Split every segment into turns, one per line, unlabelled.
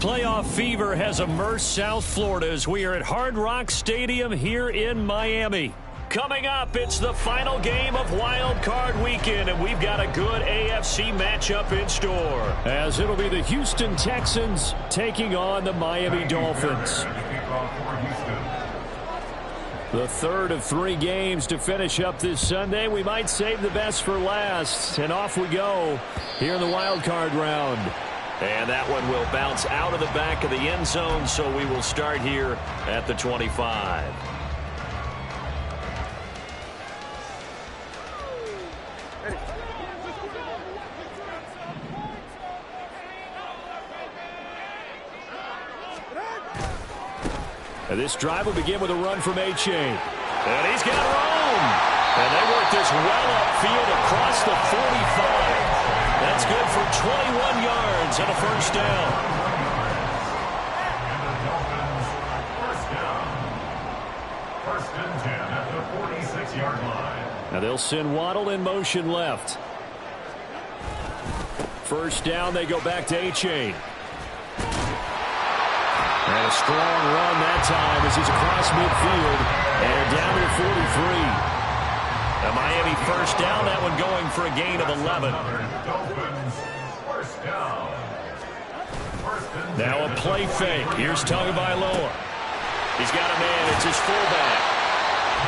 Playoff fever has immersed South Florida as we are at Hard Rock Stadium here in Miami. Coming up, it's the final game of Wildcard weekend, and we've got a good AFC matchup in store, as it'll be the Houston Texans taking on the Miami Dolphins. The third of 3 games to finish up this Sunday. We might save the best for last, and off we go here in the Wildcard round. And that one will bounce out of the back of the end zone, so we will start here at the 25. And this drive will begin with a run from HOU. And he's got room. And they work this well upfield across the 45. That's good for 21 yards and a first down.
First and 10 at the 46-yard line.
Now they'll send Waddle in motion left. First down, they go back to HA. And a strong run that time as he's across midfield and down to the 43. The Miami first down, that one going for a gain of 11. Now a play fake. Here's Tagovailoa. He's got a man. It's his fullback.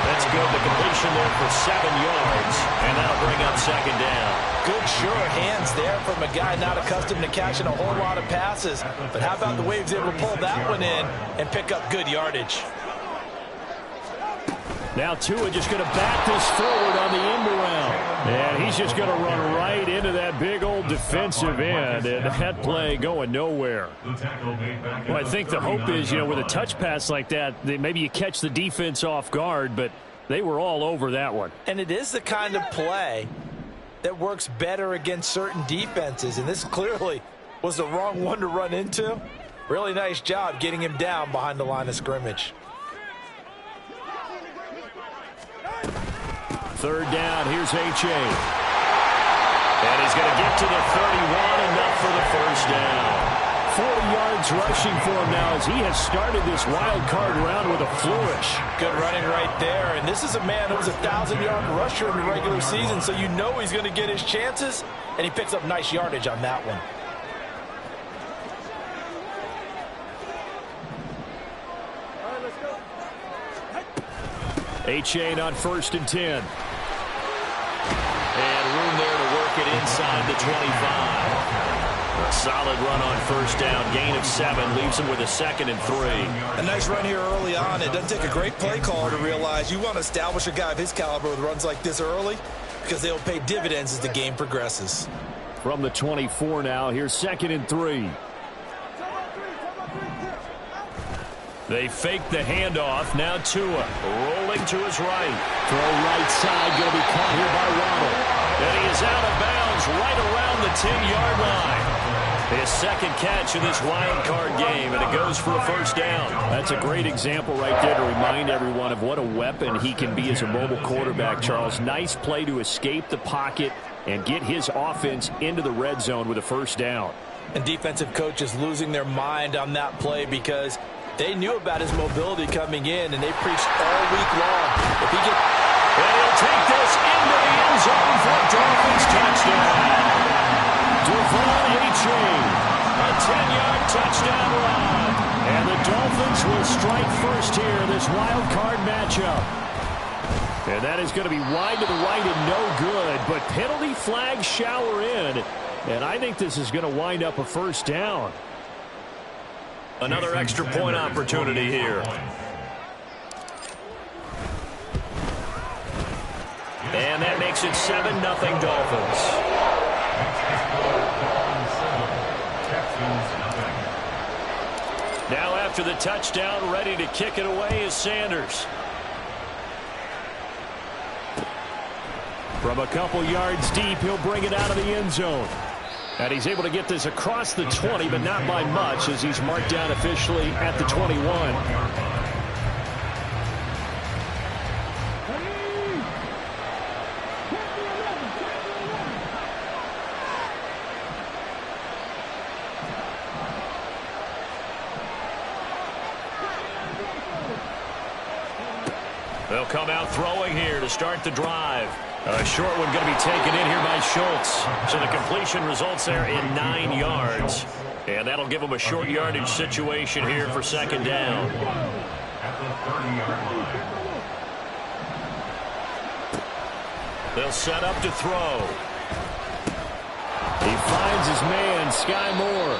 That's good. The completion there for 7 yards, and that'll bring up second down.
Good, sure hands there from a guy not accustomed to catching a whole lot of passes. But how about the way he was able to pull that one in and pick up good yardage?
Now Tua just going to back this forward on the end around. And he's just going to run right into that big old defensive end. And that play going nowhere. Well, I think the hope is, with a touch pass like that, maybe you catch the defense off guard, but they were all over that one.
And it is the kind of play that works better against certain defenses. And this clearly was the wrong one to run into. Really nice job getting him down behind the line of scrimmage.
Third down, here's HA. And he's going to get to the 31, enough for the first down. 40 yards rushing for him now as he has started this wild card round with a flourish.
Good running right there. And this is a man who was a 1,000-yard rusher in the regular season, so you know he's going to get his chances, and he picks up nice yardage on that one.
H.A. on first and 10. And room there to work it inside the 25. A solid run on first down. Gain of 7 leaves him with a 2nd and 3.
A nice run here early on. It doesn't take a great play caller to realize you want to establish a guy of his caliber with runs like this early because they'll pay dividends as the game progresses.
From the 24 now, here's 2nd and 3. They fake the handoff. Now Tua rolling to his right. Throw right side, going to be caught here by Waddle. And he is out of bounds right around the 10-yard line. His 2nd catch in this wild card game, and it goes for a first down. That's a great example right there to remind everyone of what a weapon he can be as a mobile quarterback, Charles. Nice play to escape the pocket and get his offense into the red zone with a first down.
And defensive coaches losing their mind on that play because they knew about his mobility coming in, and they preached all week long. If he gets,
and he'll take this into the end zone for a Dolphins touchdown. Devon A-Chain, a 10-yard touchdown run. And the Dolphins will strike first here in this wild card matchup. And that is going to be wide to the right and no good, but penalty flags shower in. And I think this is going to wind up a first down. Another extra point opportunity here. And that makes it 7-0 Dolphins. Now after the touchdown, ready to kick it away is Sanders. From a couple yards deep, he'll bring it out of the end zone. And he's able to get this across the 20, but not by much, as he's marked down officially at the 21. They'll come out throwing here to start the drive. A short one going to be taken in here by Schultz. So the completion results there in 9 yards. And that'll give them a short yardage situation here for second down.
At the 30-yard line.
They'll set up to throw. He finds his man, Sky Moore.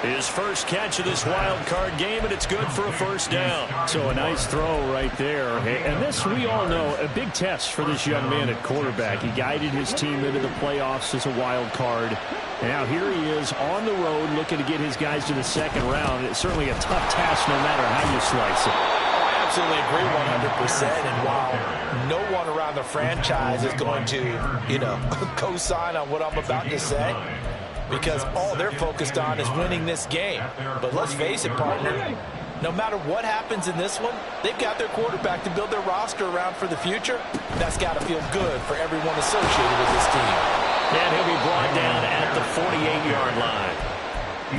His first catch of this wild card game, and it's good for a first down.
So a nice throw right there. And this, we all know, a big test for this young man at quarterback. He guided his team into the playoffs as a wild card. And now here he is on the road looking to get his guys to the second round. It's certainly a tough task no matter how you slice it.
I absolutely agree 100%. And while no one around the franchise is going to, co-sign on what I'm about to say, because all they're focused on is winning this game. But let's face it, partner, no matter what happens in this one, they've got their quarterback to build their roster around for the future. That's got to feel good for everyone associated with this team.
And he'll be brought down at the 48-yard line.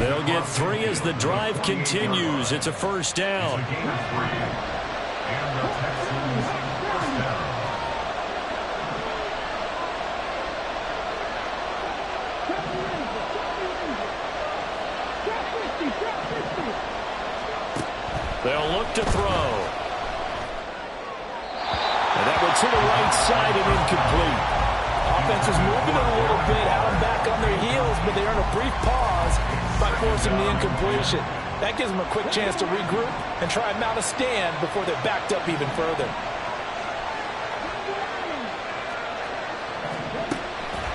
They'll get 3 as the drive continues. It's a first down. They'll look to throw. And that one to the right side and incomplete.
Offense is moving it a little bit, had them back on their heels, but they earn a brief pause by forcing the incompletion. That gives them a quick chance to regroup and try and mount a stand before they're backed up even further.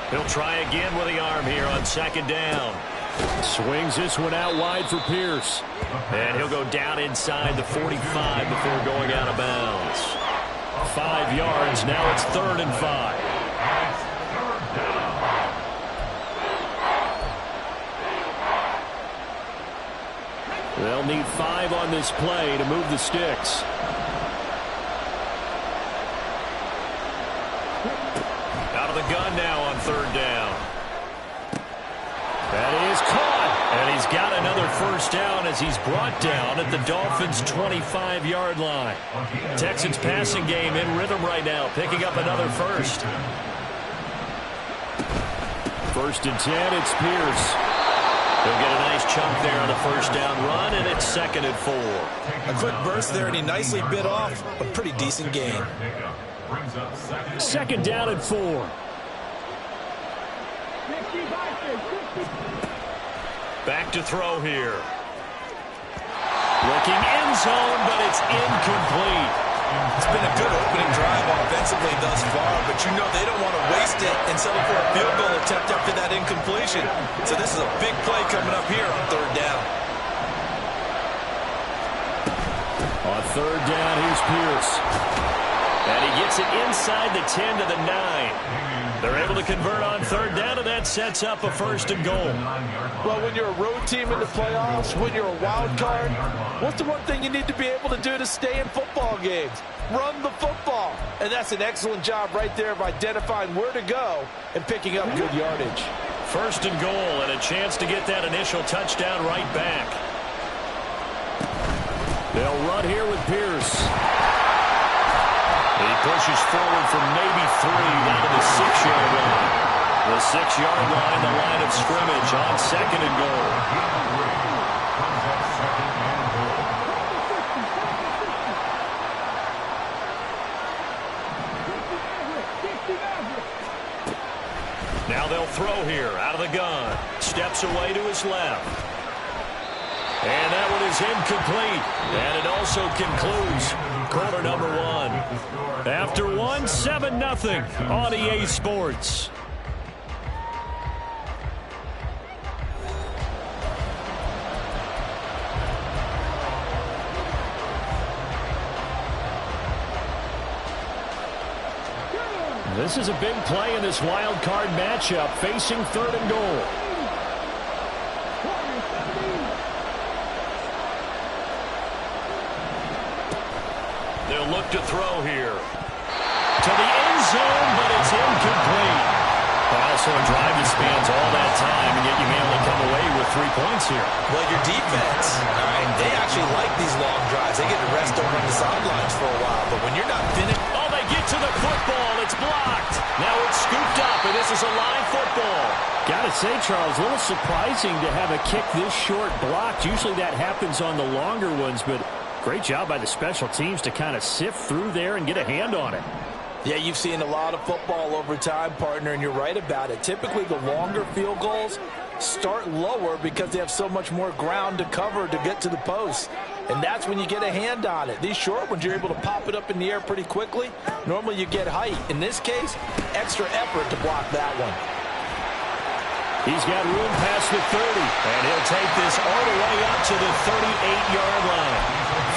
He'll try again with the arm here on second down.
Swings this one out wide for Pierce.
And he'll go down inside the 45 before going out of bounds. 5 yards. Now it's 3rd and 5. They'll need 5 on this play to move the sticks. Out of the gun now on 3rd down. That is caught, and he's got another first down as he's brought down at the Dolphins' 25-yard line. Texans passing game in rhythm right now, picking up another first.
1st and 10, it's Pierce.
He'll get a nice chunk there on the first down run, and it's 2nd and 4.
A quick burst there, and he nicely bit off a pretty decent game.
2nd down and 4.
Back to throw here. Looking end zone, but it's incomplete.
It's been a good opening drive offensively thus far, but they don't want to waste it and settle for a field goal attempt after that incompletion. So this is a big play coming up here on 3rd down.
On 3rd down, here's Pierce.
And he gets it inside the 10 to the 9. They're able to convert on 3rd down, and that sets up a 1st and goal.
Well, when you're a road team in the playoffs, when you're a wild card, what's the one thing you need to be able to do to stay in football games? Run the football. And that's an excellent job right there of identifying where to go and picking up good yardage.
1st and goal, and a chance to get that initial touchdown right back.
They'll run here with Pierce.
He pushes forward from maybe 3 down to the 6-yard line. The 6-yard line, the line of scrimmage on 2nd and goal. Now they'll throw here out of the gun. Steps away to his left. And that one is incomplete. And it also concludes quarter number 1. After 1, 7-0 on EA Sports. This is a big play in this wild card matchup, facing 3rd and goal. They'll look to throw here. To the end zone, but it's incomplete. Also a drive that spans all that time, and yet you may only come come away with 3 points here.
Well, your defense, all right, they actually like these long drives. They get to rest over on the sidelines for a while. But when you're not finished.
Oh, they get to the football. It's blocked. Now it's scooped up, and this is a live football.
Got to say, Charles, a little surprising to have a kick this short blocked. Usually that happens on the longer ones, but great job by the special teams to kind of sift through there and get a hand on it.
Yeah, you've seen a lot of football over time, partner, and you're right about it. Typically, the longer field goals start lower because they have so much more ground to cover to get to the post. And that's when you get a hand on it. These short ones, you're able to pop it up in the air pretty quickly. Normally, you get height. In this case, extra effort to block that one.
He's got room past the 30, and he'll take this all the way up to the 38-yard line.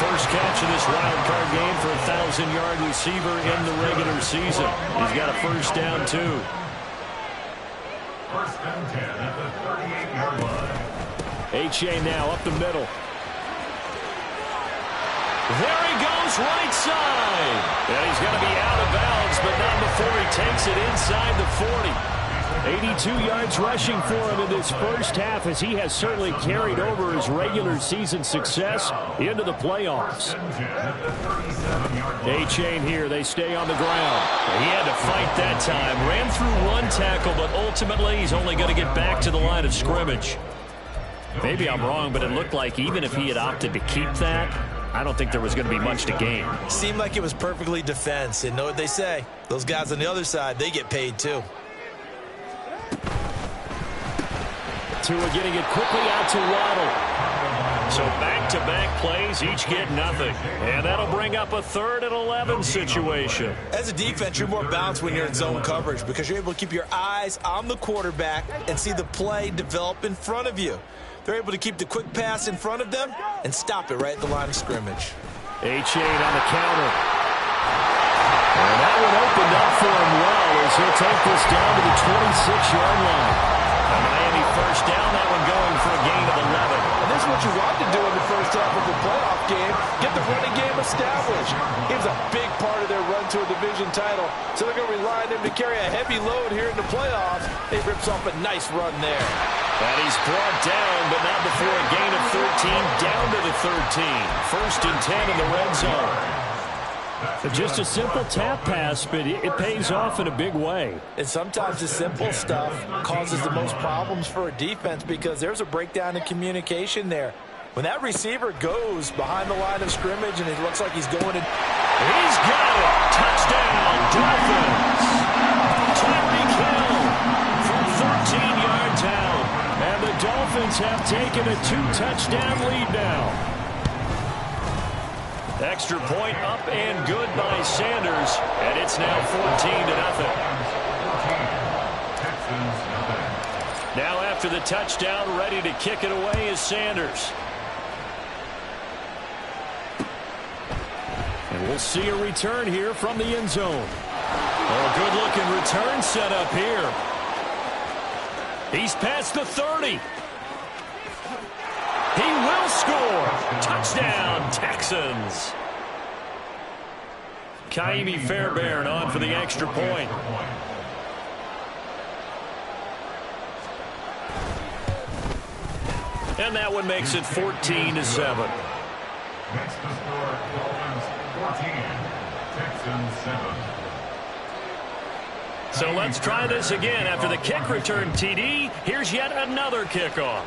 First catch of this wild card game for a 1,000-yard receiver in the regular season. He's got a first down, too.
First and 10 at the 38-yard line.
HA now up the middle.
There he goes, right side. And he's going to be out of bounds, but not before he takes it inside the 40.
82 yards rushing for him in this first half, as he has certainly carried over his regular season success into the playoffs. A-Chain here. They stay on the ground.
He had to fight that time. Ran through one tackle, but ultimately he's only going to get back to the line of scrimmage. Maybe I'm wrong, but it looked like even if he had opted to keep that, I don't think there was going to be much to gain.
Seemed like it was perfectly defense. And know what they say? Those guys on the other side, they get paid too.
Tua getting it quickly out to Waddle.
So back-to-back plays, each get nothing. And that'll bring up a 3rd and 11 situation.
As a defense, you're more balanced when you're in zone coverage because you're able to keep your eyes on the quarterback and see the play develop in front of you. They're able to keep the quick pass in front of them and stop it right at the line of scrimmage.
A-Chain on the counter. And that one opened up for him well as he'll take this down to the 26-yard line.
A Miami first down, that one going for a gain of 11.
And this is what you want to do in the first half of a playoff game, get the running game established. He was a big part of their run to a division title, so they're going to rely on him to carry a heavy load here in the playoffs. He rips off a nice run there.
And he's brought down, but not before a gain of 13, down to the 13. First and 10 in the red zone.
Just a simple tap pass, but it pays off in a big way.
And sometimes the simple stuff causes the most problems for a defense because there's a breakdown in communication there. When that receiver goes behind the line of scrimmage and it looks like he's going in.
He's got it. Touchdown, Dolphins. Tyreek Hill from 13 yards out.
And the Dolphins have taken a 2-touchdown lead now.
Extra point up and good by Sanders, and it's now 14-0. Now after the touchdown, ready to kick it away is Sanders.
And we'll see a return here from the end zone.
Oh, good-looking return set up here. He's past the 30. He will score. Touchdown, Texans. Kaimi Fairbairn on for the extra point. And that one makes it 14-7.
Next to score, Dolphins 14, Texans 7.
So let's try this again. After the kick return TD, here's yet another kickoff.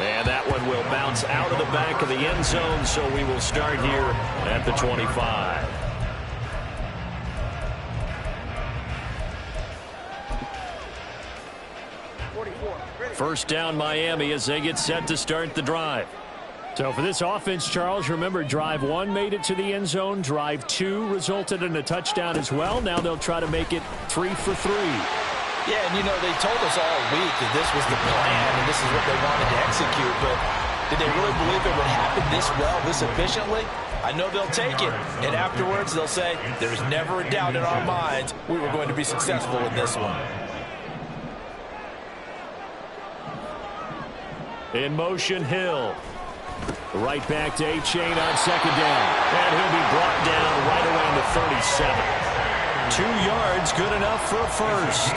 And that one will bounce out of the back of the end zone, so we will start here at the 25. First down Miami as they get set to start the drive.
So for this offense, Charles, remember drive 1 made it to the end zone. Drive 2 resulted in a touchdown as well. Now they'll try to make it 3 for 3.
Yeah, and you know, they told us all week that this was the plan and this is what they wanted to execute, but did they really believe it would happen this well, this efficiently? I know they'll take it, and afterwards they'll say, there's never a doubt in our minds we were going to be successful in this one.
In motion, Hill.
Right back to A-Chain on second down.
And he'll be brought down right around the 37. 2 yards, good enough for a first.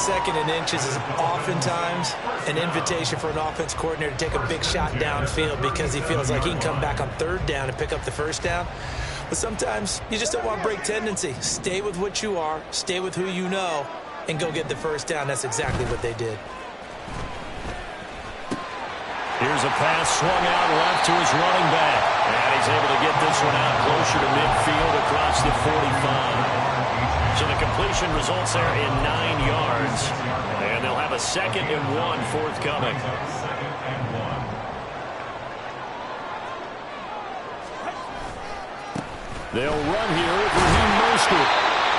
2nd and inches is oftentimes an invitation for an offense coordinator to take a big shot downfield because he feels like he can come back on 3rd down and pick up the first down. But sometimes you just don't want to break tendency. Stay with what you are, stay with who you know, and go get the first down. That's exactly what they did.
Here's a pass swung out left to his running back. And he's able to get this one out closer to midfield across the 45. So the completion results there in 9 yards. And they'll have a 2nd and 1 forthcoming. They'll run here with Raheem Mostert.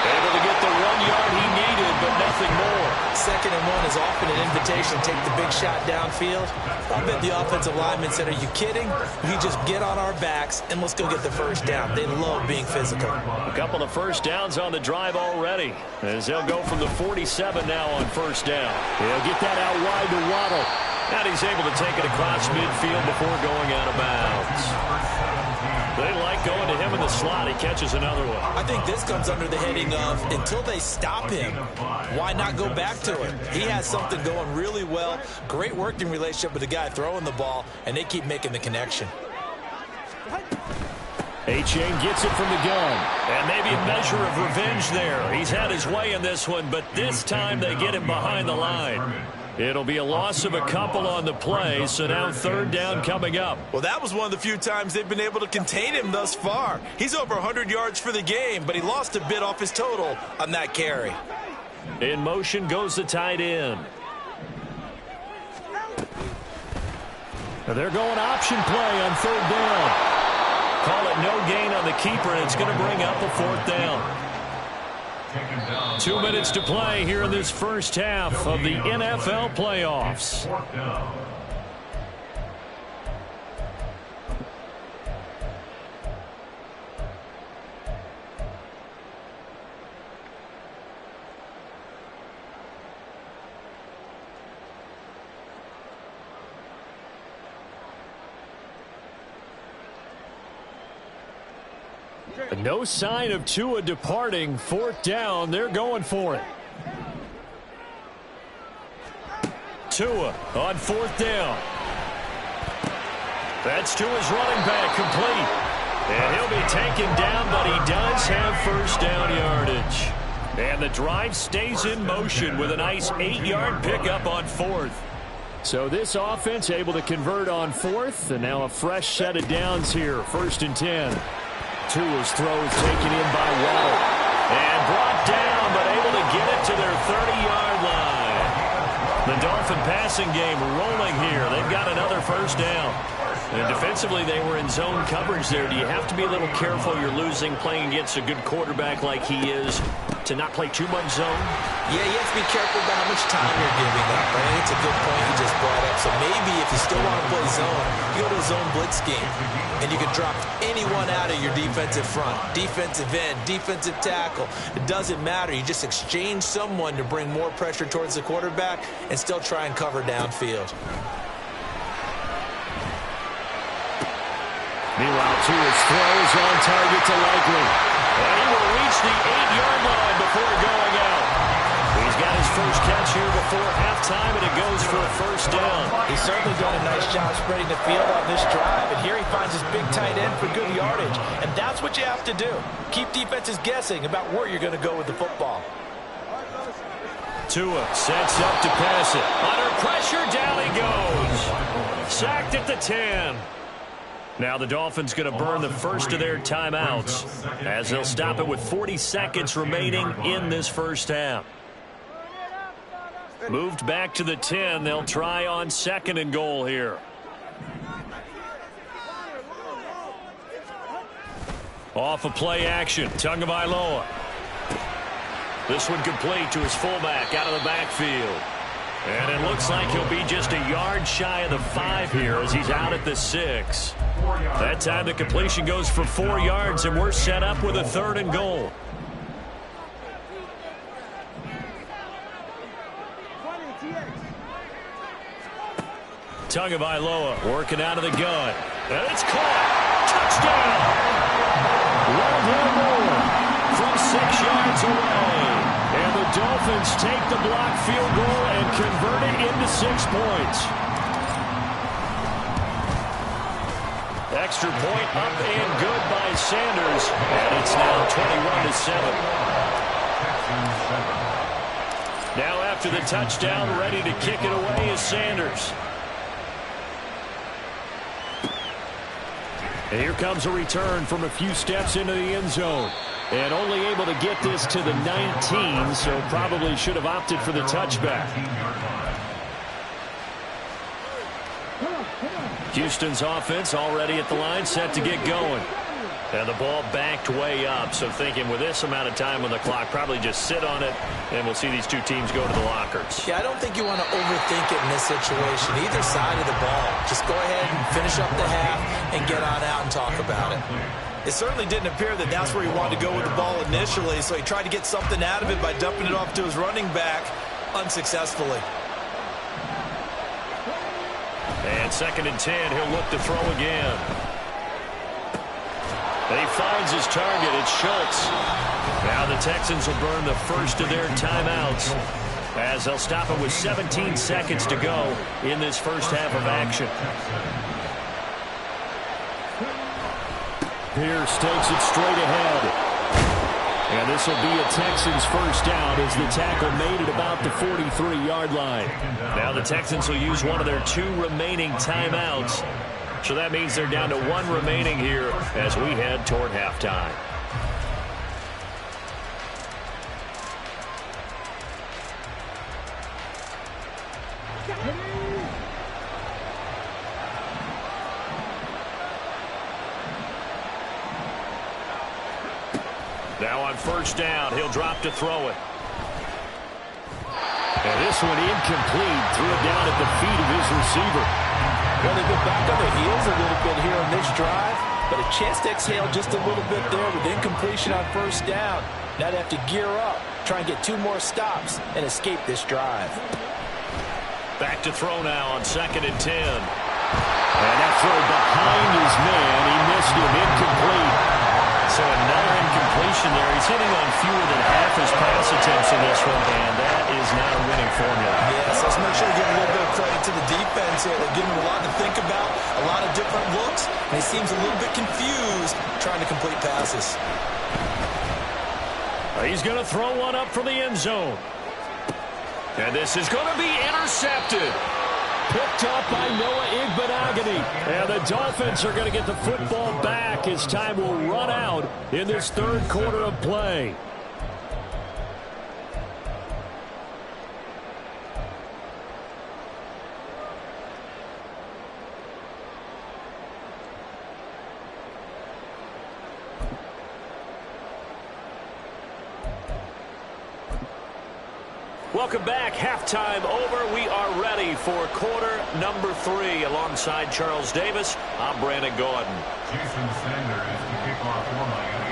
Able to get the 1 yard he needed, but nothing more.
2nd and 1 is often an invitation to take the big shot downfield. I bet the offensive lineman said, are you kidding? We just get on our backs and let's go get the first down. They love being physical.
A couple of first downs on the drive already, as they'll go from the 47 now on first down. He'll get that out wide to Waddle. And he's able to take it across midfield before going out of bounds. They like going to him in the slot. He catches another one.
I think this comes under the heading of until they stop him, why not go back to it? He has something going really well. Great working relationship with the guy throwing the ball, and they keep making the connection.
HOU gets it from the gun. And maybe a measure of revenge there. He's had his way in this one, but this time they get him behind the line. It'll be a loss of a couple on the play, so now 3rd down coming up.
Well, that was one of the few times they've been able to contain him thus far. He's over 100 yards for the game, but he lost a bit off his total on that carry.
In motion goes the tight end. They're going option play on 3rd down. Call it no gain on the keeper, and it's going to bring up a 4th down. 2 minutes to play here in this first half of the NFL playoffs. No sign of Tua departing. 4th down. They're going for it. Tua on 4th down. That's Tua's running back complete. And he'll be taken down, but he does have first down yardage. And the drive stays in motion with a nice 8-yard pickup on 4th. So this offense able to convert on 4th, and now a fresh set of downs here. 1st and 10. Tua's throw is taken in by Waddle. And brought down, but able to get it to their 30-yard line. The Dolphin passing game rolling here. They've got another first down. And defensively, they were in zone coverage there. Do you have to be a little careful? You're losing playing against a good quarterback like he is to not play too much zone?
Yeah, you have to be careful about how much time you're giving up. I think it's a good point you just brought up. So maybe if you still want to play zone, you go to a zone blitz game, and you can drop anyone out of your defensive front, defensive end, defensive tackle. It doesn't matter. You just exchange someone to bring more pressure towards the quarterback and still try and cover downfield.
Meanwhile, Tua's throw is on target to Likely. And he will reach the 8-yard line before going out. He's got his first catch here before halftime, and it goes for a first down.
He's certainly done a nice job spreading the field on this drive, and here he finds his big tight end for good yardage. And that's what you have to do. Keep defenses guessing about where you're going to go with the football.
Tua sets up to pass it. Under pressure, down he goes. Sacked at the 10. Now the Dolphins going to burn the first of their timeouts as they'll stop it with 40 seconds remaining in this first half. Moved back to the 10. They'll try on 2nd and goal here. Off of play action. Tagovailoa. This one complete to his fullback out of the backfield. And it looks like he'll be just a yard shy of the 5 here as he's out at the 6. That time the completion goes for 4 yards, and we're set up with a 3rd and goal. Tagovailoa working out of the gun. And it's caught. Touchdown. Well done, from yards away. And the Dolphins take the blocked field goal and convert it into 6 points. Extra point up and good by Sanders. And it's now 21-7. Now after the touchdown, ready to kick it away is Sanders. And here comes a return from a few steps into the end zone. And only able to get this to the 19, so probably should have opted for the touchback. Houston's offense already at the line, set to get going. And the ball backed way up, so thinking with this amount of time on the clock, probably just sit on it, and we'll see these two teams go to the lockers.
Yeah, I don't think you want to overthink it in this situation. Either side of the ball. Just go ahead and finish up the half and get on out and talk about it. It certainly didn't appear that that's where he wanted to go with the ball initially, so he tried to get something out of it by dumping it off to his running back unsuccessfully.
And 2nd and 10, he'll look to throw again. And he finds his target. It's Schultz. Now the Texans will burn the first of their timeouts as they'll stop it with 17 seconds to go in this first half of action. Pierce takes it straight ahead. And this will be a Texans first down as the tackle made it about the 43-yard line. Now the Texans will use one of their 2 remaining timeouts. So that means they're down to 1 remaining here as we head toward halftime. Now on first down, he'll drop to throw it. And this one incomplete. Threw it down at the feet of his receiver.
Well, they've been back on their heels a little bit here on this drive, but a chance to exhale just a little bit there with incompletion on first down. Now they have to gear up, try and get 2 more stops, and escape this drive.
Back to throw now on 2nd and 10. And that throw behind his man. He missed him. Incomplete. So another incompletion there. He's hitting on fewer than half his pass attempts in this one, and that is not a winning formula.
Yes, let's make sure we give a little bit of credit to the defense here. They're giving him a lot to think about, a lot of different looks, and he seems a little bit confused trying to complete passes.
He's going to throw one up for the end zone. And this is going to be intercepted. Picked up by Noah Igbenogany. And the Dolphins are going to get the football back as time will run out in this 3rd quarter of play. Welcome back. Halftime over. We are ready for quarter number 3. Alongside Charles Davis, I'm Brandon Gordon.
Jason Sanders to kick off for Miami.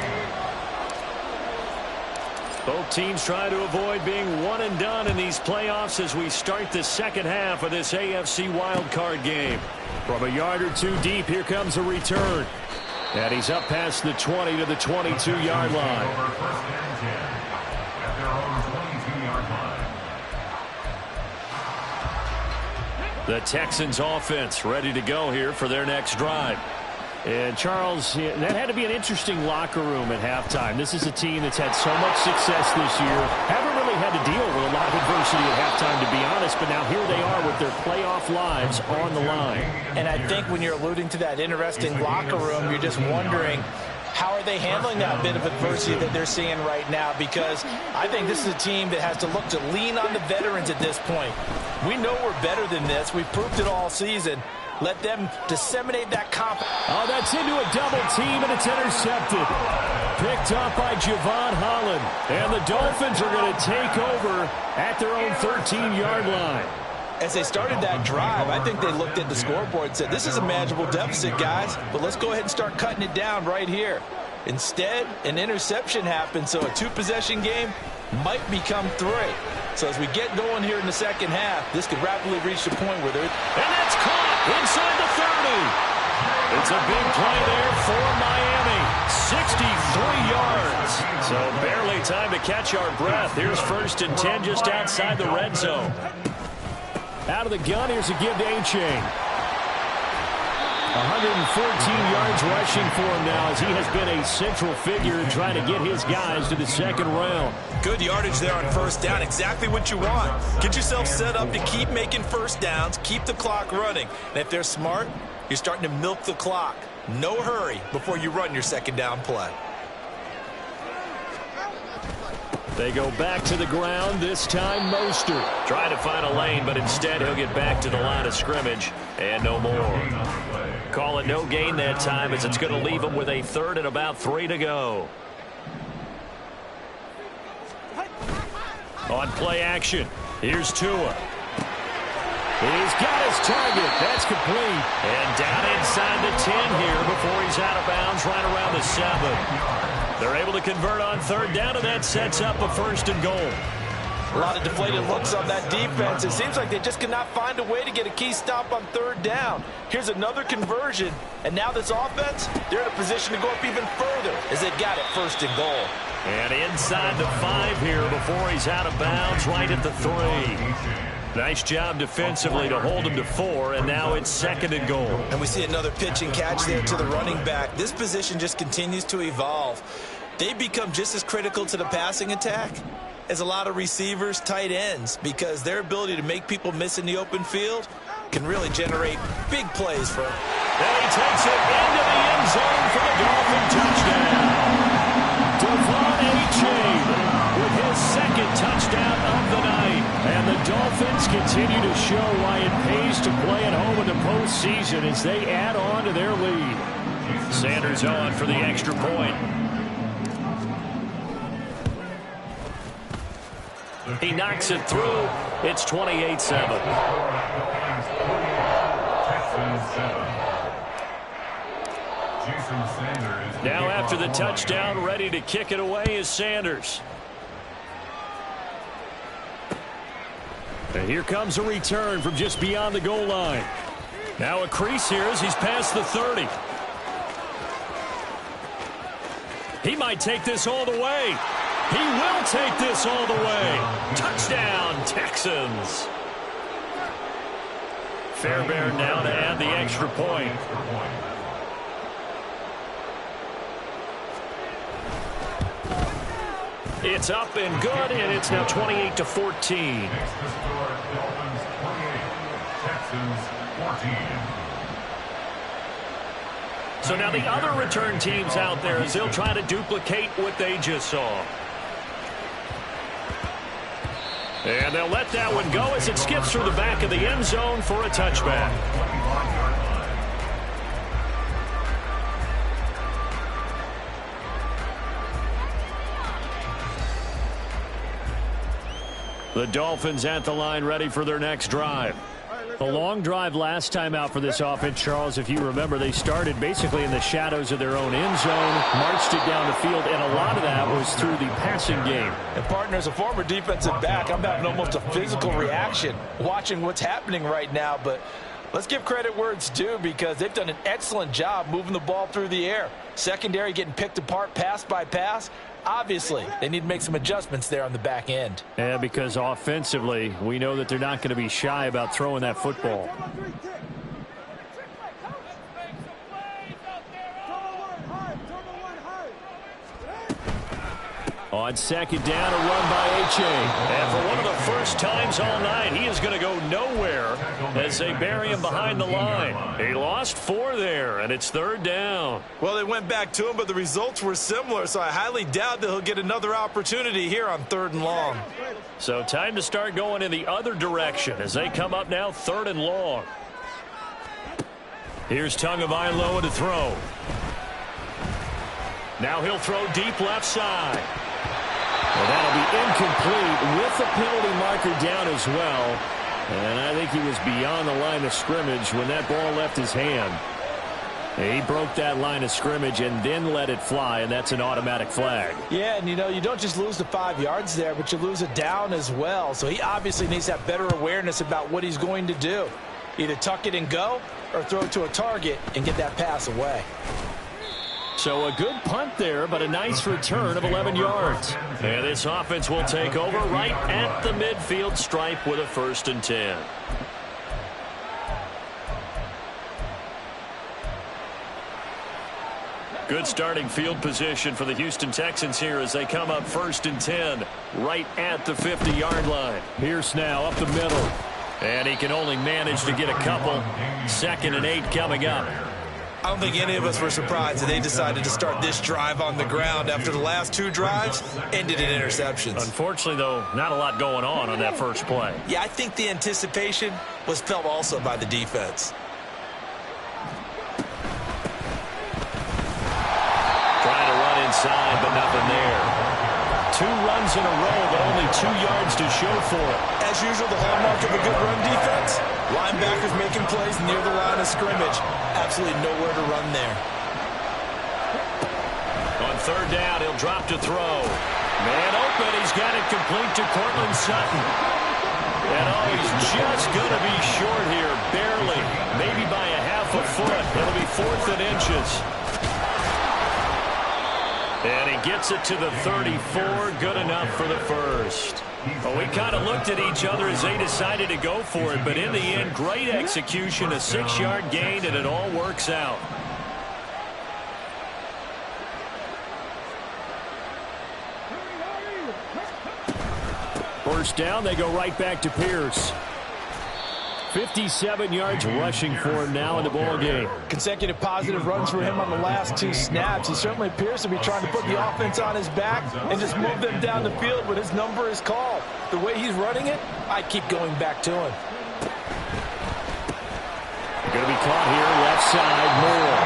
Both teams trying to avoid being one and done in these playoffs as we start the second half of this AFC wildcard game. From a yard or 2 deep, here comes a return. And he's up past the 20 to the 22-yard line.
Over 1st and 10 at their own 22-yard line.
The Texans offense ready to go here for their next drive.
And Charles, that had to be an interesting locker room at halftime. This is a team that's had so much success this year. Haven't really had to deal with a lot of adversity at halftime, to be honest. But now here they are with their playoff lives on the line.
And I think when you're alluding to that interesting locker room, you're just wondering, how are they handling that bit of adversity that they're seeing right now? Because I think this is a team that has to look to lean on the veterans at this point. We know we're better than this. We've proved it all season. Let them disseminate that confidence.
Oh, that's into a double team, and it's intercepted. Picked up by Javon Holland. And the Dolphins are going to take over at their own 13-yard line.
As they started that drive, I think they looked at the scoreboard and said, this is a manageable deficit, guys, but let's go ahead and start cutting it down right here. Instead, an interception happened, so a 2-possession game might become 3. So as we get going here in the second half, this could rapidly reach the point where they're...
And that's caught inside the 30. It's a big play there for Miami. 63 yards. So barely time to catch our breath. Here's 1st and 10 just outside the red zone.
Out of the gun, here's a give to A-Chain. 114 yards rushing for him now as he has been a central figure in trying to get his guys to the 2nd round.
Good yardage there on 1st down. Exactly what you want. Get yourself set up to keep making 1st downs, keep the clock running. And if they're smart, you're starting to milk the clock. No hurry before you run your 2nd down play.
They go back to the ground, this time Mostert.
Trying to find a lane, but instead he'll get back to the line of scrimmage and no more. Call it no gain that time as it's going to leave him with a 3rd and about 3 to go. On play action, here's Tua.
He's got his target. That's complete.
And down inside the 10 here before he's out of bounds right around the 7. They're able to convert on 3rd down, and that sets up a 1st and goal.
A lot of deflated looks on that defense. It seems like they just cannot find a way to get a key stop on 3rd down. Here's another conversion, and now this offense, they're in a position to go up even further as they got it 1st and goal.
And inside the 5 here before he's out of bounds right at the 3. Nice job defensively to hold him to 4, and now it's 2nd and goal.
And we see another pitch and catch there to the running back. This position just continues to evolve. They become just as critical to the passing attack as a lot of receivers, tight ends, because their ability to make people miss in the open field can really generate big plays for them.
Then he takes it into the end zone for the Dolphin touchdown. Devon A-Chain with his 2nd touchdown of the night. And the Dolphins continue to show why it pays to play at home in the postseason as they add on to their lead. Sanders on for the extra point. He knocks it through. It's 28-7. Now after the touchdown, ready to kick it away is Sanders.
And here comes a return from just beyond the goal line.
Now a crease here as he's past the 30. He might take this all the way. He will take this all the way. Touchdown, Texans. Fairbairn now to add the extra point. It's up and good, and it's now 28-14. So now the other return teams out there as they'll try to duplicate what they just saw. And they'll let that one go as it skips through the back of the end zone for a touchback. The Dolphins at the line ready for their next drive.
A long drive last time out for this offense, Charles. If you remember, they started basically in the shadows of their own end zone, marched it down the field, and a lot of that was through the passing game.
And, partner, as a former defensive back, I'm having almost a physical reaction watching what's happening right now. But let's give credit where it's due because they've done an excellent job moving the ball through the air. Secondary getting picked apart pass by pass. Obviously, they need to make some adjustments there on the back end.
Yeah, because offensively, we know that they're not going to be shy about throwing that football. On 2nd down, a run by A-Chain.
And for one of the first times all night, he is going to go nowhere as they bury him behind the line. He lost 4 there, and it's 3rd down.
Well, they went back to him, but the results were similar, so I highly doubt that he'll get another opportunity here on 3rd and long.
So time to start going in the other direction as they come up now 3rd and long. Here's Tagovailoa to throw. Now he'll throw deep left side.
Well, that'll be incomplete with the penalty marker down as well. And I think he was beyond the line of scrimmage when that ball left his hand. He broke that line of scrimmage and then let it fly, and that's an automatic flag.
Yeah, and you know, you don't just lose the 5 yards there, but you lose a down as well. So he obviously needs to have better awareness about what he's going to do. Either tuck it and go or throw it to a target and get that pass away.
So a good punt there, but a nice return of 11 yards.
And this offense will take over right at the midfield stripe with a 1st and 10. Good starting field position for the Houston Texans here as they come up 1st and 10 right at the 50-yard line.
Pierce now up the middle.
And he can only manage to get a couple. 2nd and 8 coming up.
I don't think any of us were surprised that they decided to start this drive on the ground after the last 2 drives ended in interceptions.
Unfortunately, though, not a lot going on that first play.
Yeah, I think the anticipation was felt also by the defense.
Trying to run inside, but nothing there. 2 runs in a row, but only 2 yards to show for it.
As usual, the hallmark of a good run defense, linebackers making plays near the line of scrimmage. Absolutely nowhere to run there.
On 3rd down, he'll drop to throw. Man open, he's got it complete to Cortland Sutton. And he's just going to be short here, barely, maybe by a half a foot. It'll be 4th and inches. And he gets it to the 34, good enough for the 1st. Well, we kind of looked at each other as they decided to go for it, but in the end, great execution, a 6-yard gain, and it all works out.
First down, they go right back to Pierce. 57 yards rushing for him now in the ball game.
Consecutive positive runs for him on the last 2 snaps. He certainly appears to be trying to put the offense on his back and just move them down the field when his number is called. The way he's running it, I keep going back to him.
Going to be caught here, left side, Moore.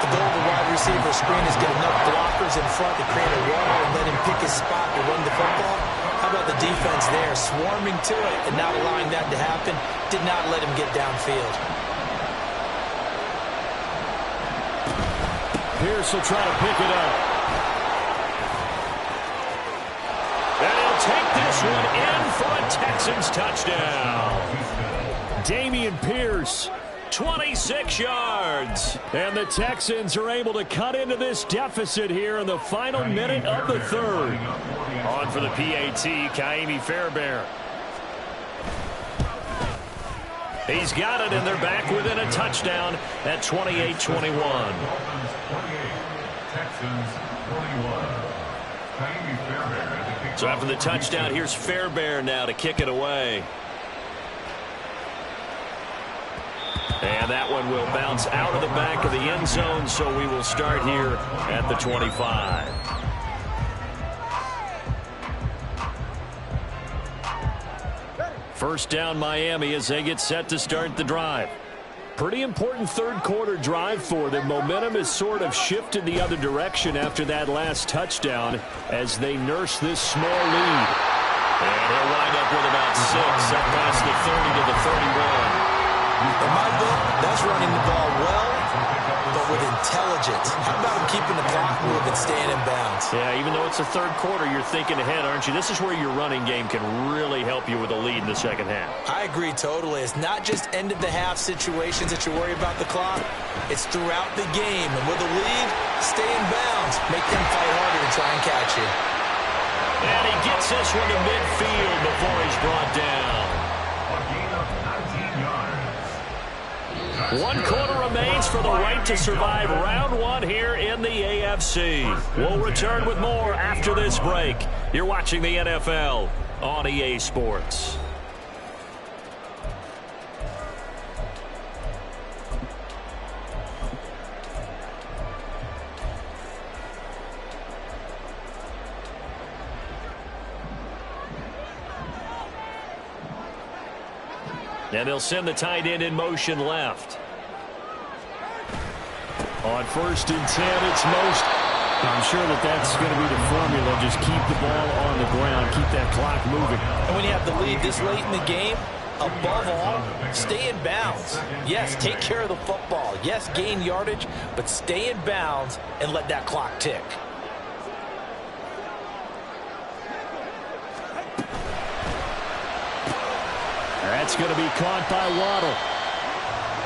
The goal of the wide receiver screen is get enough blockers in front to create a wall and let him pick his spot to run the football. How about the defense there, swarming to it and not allowing that to happen? Did not let him get downfield.
Pierce will try to pick it up.
And he'll take this one in for a Texans touchdown.
Dameon Pierce,
26 yards.
and the Texans are able to cut into this deficit here in the final minute of the 3rd.
On for the PAT, Kaimi Fairbairn. He's got it, and they're back within a touchdown at 28-21.
Texans 28, Texans 41. Kaimi Fairbairn at the kickoff.
So after the touchdown, here's Fairbairn now to kick it away. And that one will bounce out of the back of the end zone, so we will start here at the 25. First down Miami as they get set to start the drive.
pretty important 3rd quarter drive for them. Momentum has sort of shifted the other direction after that last touchdown as they nurse this small lead.
And he'll wind up with about 6 up past the 30 to the 31.
In my book, that's running the ball well, but with intelligence. How about him keeping the clock moving, staying in bounds?
Yeah, even though it's the 3rd quarter, you're thinking ahead, aren't you? This is where your running game can really help you with a lead in the 2nd half.
I agree totally. It's not just end-of-the-half situations that you worry about the clock. It's throughout the game. And with a lead, stay in bounds. Make them fight harder to try and catch you.
And he gets this one to midfield before he's brought down.
A gain of 19 yards.
1 quarter remains for the right to survive round 1 here in the AFC. We'll return with more after this break. You're watching the NFL on EA Sports. And they'll send the tight end in motion left.
On 1st and 10, it's most. I'm sure that's going to be the formula. Just keep the ball on the ground. Keep that clock moving.
And when you have the lead this late in the game, above all, stay in bounds. Yes, take care of the football. Yes, gain yardage, but stay in bounds and let that clock tick.
That's going to be caught by Waddle.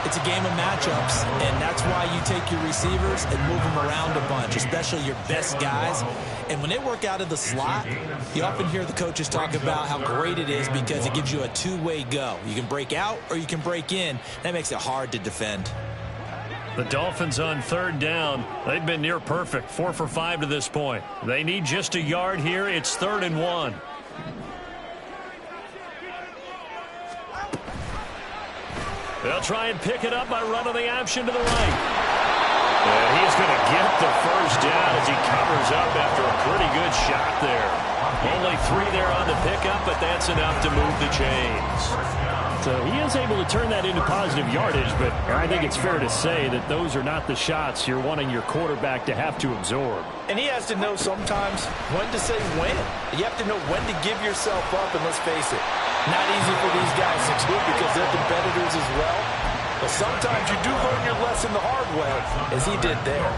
It's a game of matchups, and that's why you take your receivers and move them around a bunch, especially your best guys. And when they work out of the slot, you often hear the coaches talk about how great it is because it gives you a two-way go. You can break out or you can break in. That makes it hard to defend.
The Dolphins on third down. They've been near perfect, 4 for 5 to this point. They need just a yard here. It's 3rd and 1. They'll try and pick it up by running the option to the right. And he's going to get the first down as he covers up after a pretty good shot there. Only 3 there on the pickup, but that's enough to move the chains.
So he is able to turn that into positive yardage, but I think it's fair to say that those are not the shots you're wanting your quarterback to have to absorb.
And he has to know sometimes when to say when. You have to know when to give yourself up, and let's face it, not easy for these guys to do because they're competitors as well. But sometimes you do learn your lesson the hard way, as he did there.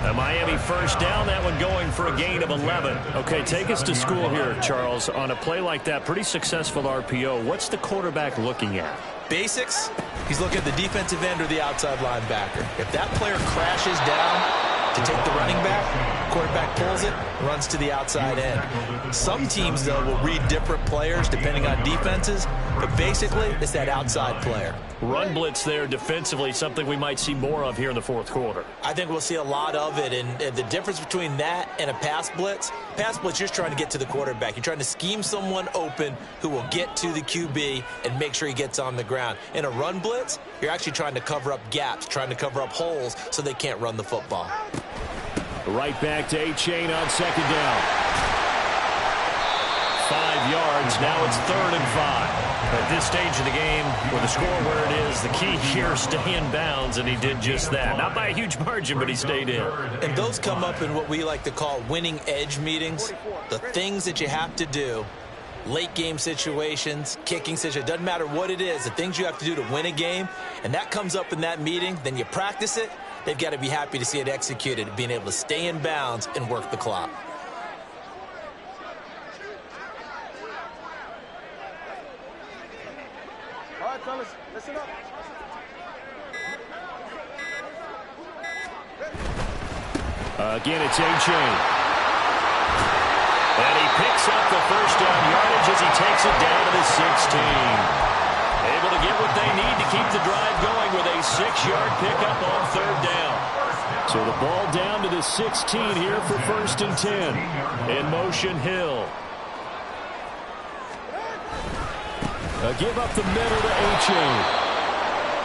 A Miami first down, that one going for a gain of 11.
Okay, take us to school here, Charles. On a play like that, pretty successful RPO, what's the quarterback looking at?
Basics, he's looking at the defensive end or the outside linebacker. If that player crashes down to take the running back, quarterback pulls it, runs to the outside end. Some teams, though, will read different players depending on defenses, but basically it's that outside player.
Run blitz there defensively, something we might see more of here in the fourth quarter.
I think we'll see a lot of it, and the difference between that and a pass blitz, you're just trying to get to the quarterback. You're trying to scheme someone open who will get to the QB and make sure he gets on the ground. In a run blitz, you're actually trying to cover up gaps, trying to cover up holes so they can't run the football.
Right back to A-Chain on second down.
5 yards. Now it's 3rd and 5. At this stage of the game, with the score where it is, the key here, stay in bounds, and he did just that. Not by a huge margin, but he stayed in.
And those come up in what we like to call winning edge meetings. The things that you have to do, late game situations, kicking situations, doesn't matter what it is, the things you have to do to win a game, and that comes up in that meeting, then you practice it. They've got to be happy to see it executed, being able to stay in bounds and work the clock.
All right, fellas, listen up.
Again, it's A-Chain.
And he picks up the first down yardage as he takes it down to the 16. Able to get what they need to keep the drive going with a 6-yard pickup on 3rd down.
So the ball down to the 16 here for 1st and 10.
In motion, Hill.
A give up the middle to A-Chain.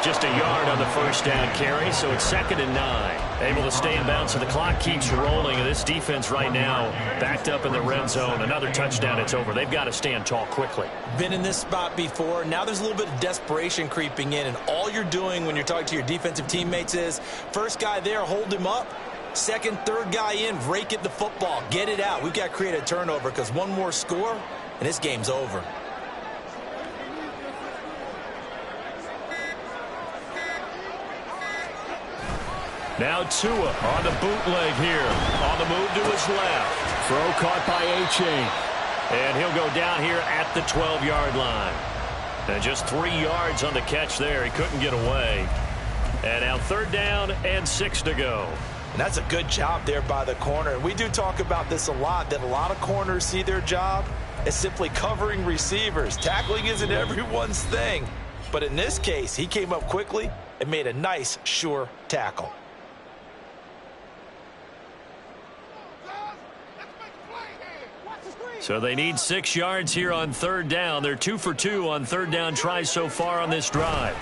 Just a yard on the first down carry, so it's 2nd and 9. Able to stay in bounds, so the clock keeps rolling. And this defense right now backed up in the red zone. Another touchdown, it's over. They've got to stand tall quickly.
Been in this spot before. Now there's a little bit of desperation creeping in, and all you're doing when you're talking to your defensive teammates is first guy there, hold him up. Second, third guy in, rake at the football. Get it out. We've got to create a turnover because one more score, and this game's over.
Now Tua on the bootleg here. On the move to his left.
Throw caught by A-Chain.
And he'll go down here at the 12-yard line. And just 3 yards on the catch there. He couldn't get away. And now 3rd down and 6 to go.
And that's a good job there by the corner. And we do talk about this a lot, that a lot of corners see their job as simply covering receivers. Tackling isn't everyone's thing. But in this case, he came up quickly and made a nice, sure tackle.
So they need 6 yards here on 3rd down. They're 2 for 2 on 3rd down tries so far on this drive.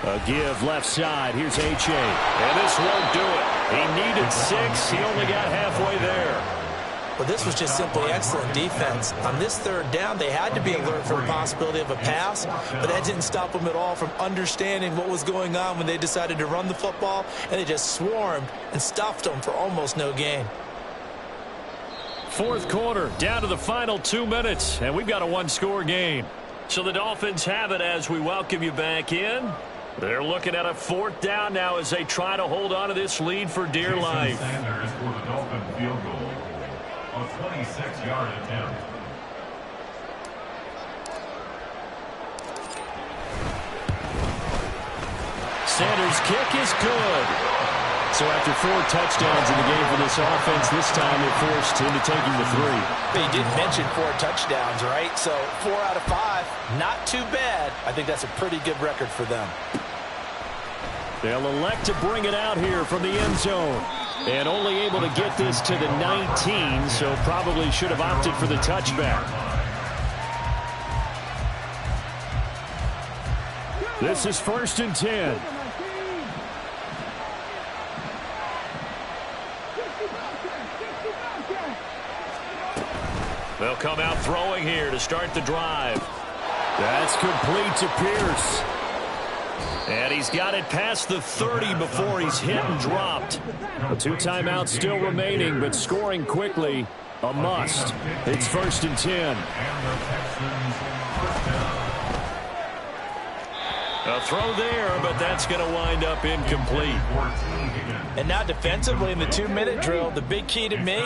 A give left side. Here's A-Chain.
And this won't do it. He needed 6. He only got halfway there.
Well, this was just simply excellent defense. On this 3rd down, they had to be alert for the possibility of a pass, but that didn't stop them at all from understanding what was going on when they decided to run the football, and they just swarmed and stuffed them for almost no gain.
4th quarter, down to the final 2 minutes, and we've got a 1-score game. So the Dolphins have it as we welcome you back in. They're looking at a 4th down now as they try to hold on to this lead for dear life.
Sanders for the Dolphin field goal. A 26-yard attempt.
Sanders' kick is good. So after 4 touchdowns in the game for this offense, this time they're forced into taking the 3.
You did mention 4 touchdowns, right? So 4 out of 5, not too bad. I think that's a pretty good record for them.
They'll elect to bring it out here from the end zone. And only able to get this to the 19, so probably should have opted for the touchback. This is 1st and 10.
They'll come out throwing here to start the drive.
That's complete to Pierce.
And he's got it past the 30 before he's hit and dropped.
2 timeouts still remaining, but scoring quickly, a must. It's 1st and 10.
A throw there, but that's going to wind up incomplete.
And now defensively in the 2-minute drill, the big key to me,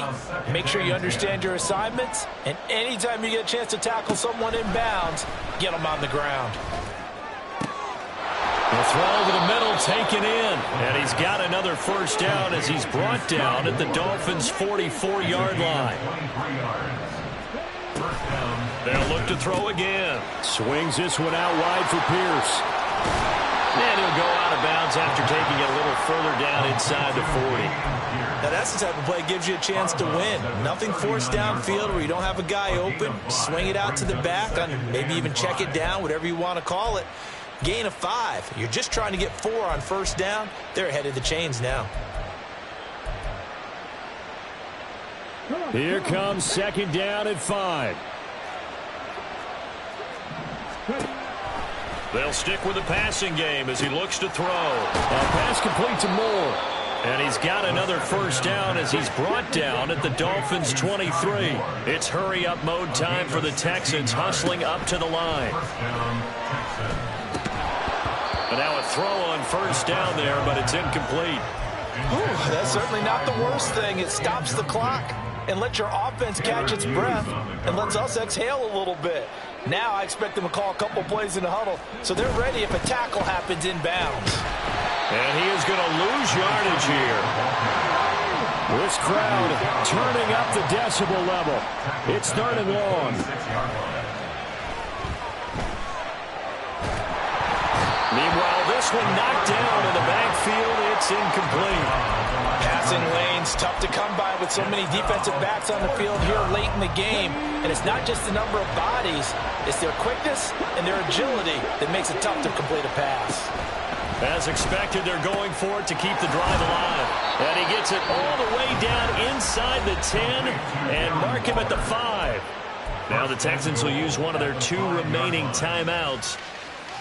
make sure you understand your assignments, and anytime you get a chance to tackle someone in bounds, get them on the ground.
The throw over the middle taken in, and he's got another 1st down as he's brought down at the Dolphins' 44-yard line. They'll look to throw again.
Swings this one out wide for Pierce.
And he'll go out of bounds after taking it a little further down inside the 40.
Now that's the type of play that gives you a chance to win. Nothing forced downfield where you don't have a guy open. Swing it out to the back, maybe even check it down, whatever you want to call it. Gain of 5. You're just trying to get 4 on 1st down. They're ahead of the chains now.
Here comes 2nd down at 5.
They'll stick with the passing game as he looks to throw.
A pass complete to Moore.
And he's got another 1st down as he's brought down at the Dolphins' 23. It's hurry-up mode time for the Texans, hustling up to the line. But now a throw on 1st down there, but it's incomplete.
Ooh, that's certainly not the worst thing. It stops the clock and lets your offense catch its breath and lets us exhale a little bit. Now I expect them to call a couple plays in the huddle, so they're ready if a tackle happens inbounds.
And he is going to lose yardage here.
This crowd turning up the decibel level. It's 3rd and long.
Meanwhile, this one knocked down in the backfield. It's incomplete.
Passing lanes, tough to come by with so many defensive backs on the field here late in the game. And it's not just the number of bodies, it's their quickness and their agility that makes it tough to complete a pass.
As expected, they're going for it to keep the drive alive. And he gets it all the way down inside the 10 and mark him at the 5. Now the Texans will use one of their 2 remaining timeouts.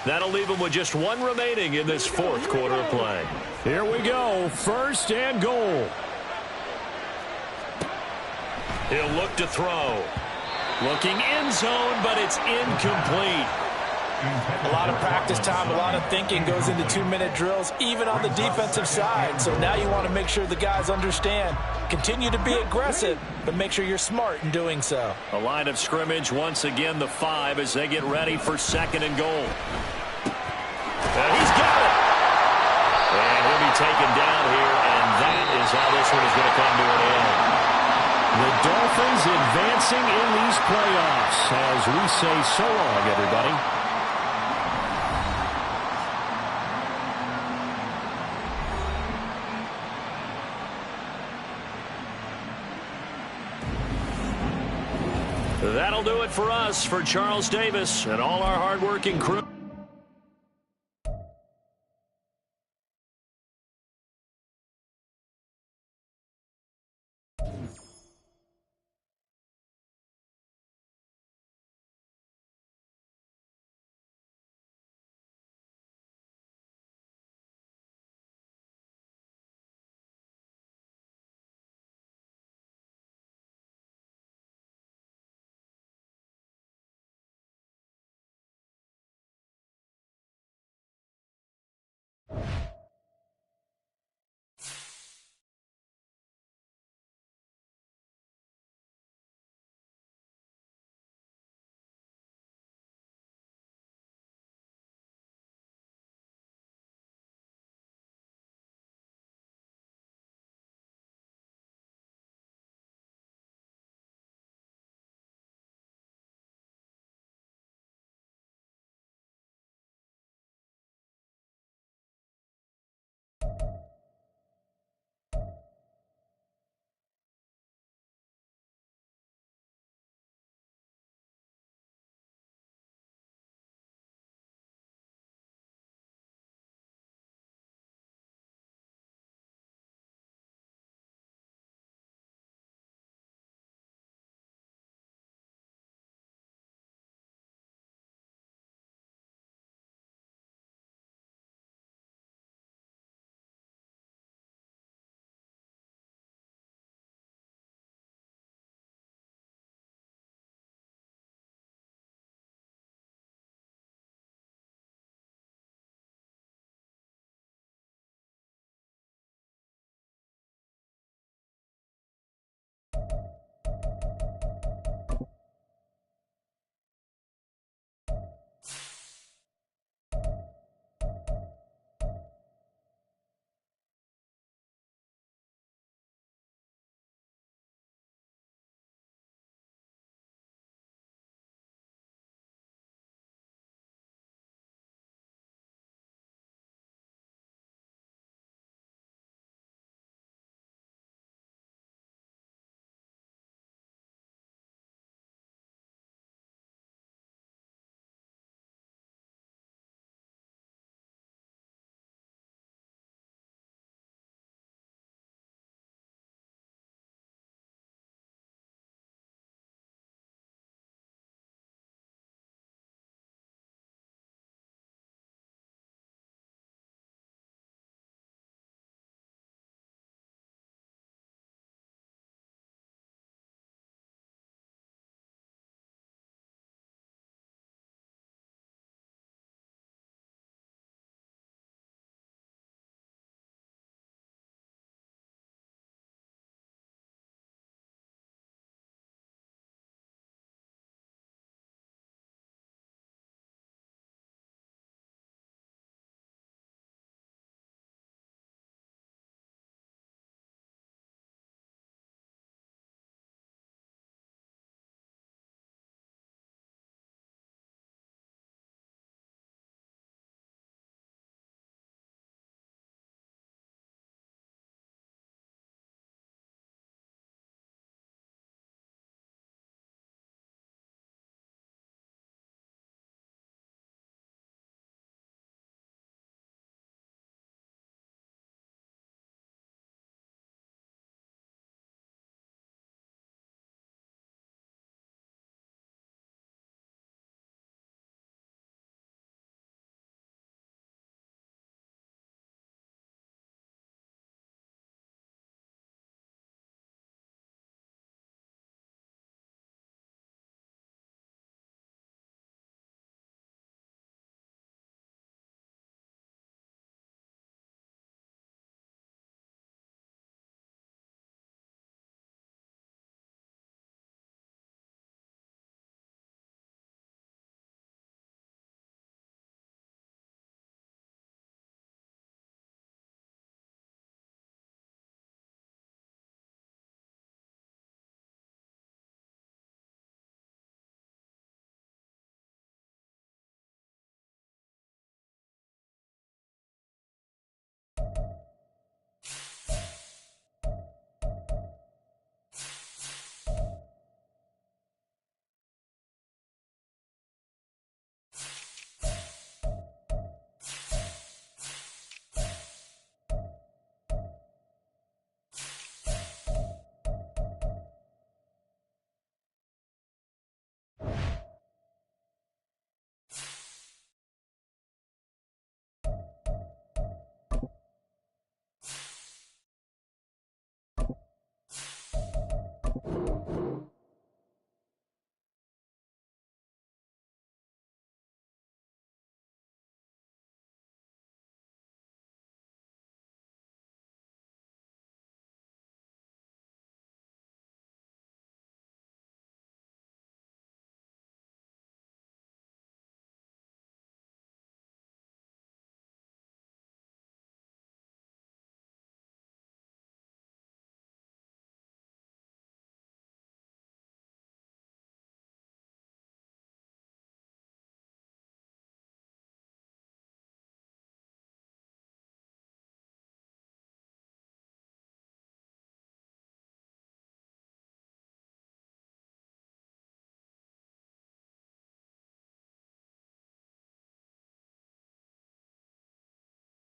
That'll leave them with just 1 remaining in this 4th quarter of play.
Here we go, 1st and goal.
He'll look to throw. Looking end zone, but it's incomplete.
A lot of practice time, a lot of thinking goes into 2-minute drills, even on the defensive side. So now you want to make sure the guys understand. Continue to be aggressive, but make sure you're smart in doing so.
A line of scrimmage, once again the 5 as they get ready for 2nd and goal. And he's got it. And he'll be taken down here, and that is how this one is going to come to an end.
The Dolphins advancing in these playoffs as we say so long, everybody.
That'll do it for us. For Charles Davis and all our hardworking crew.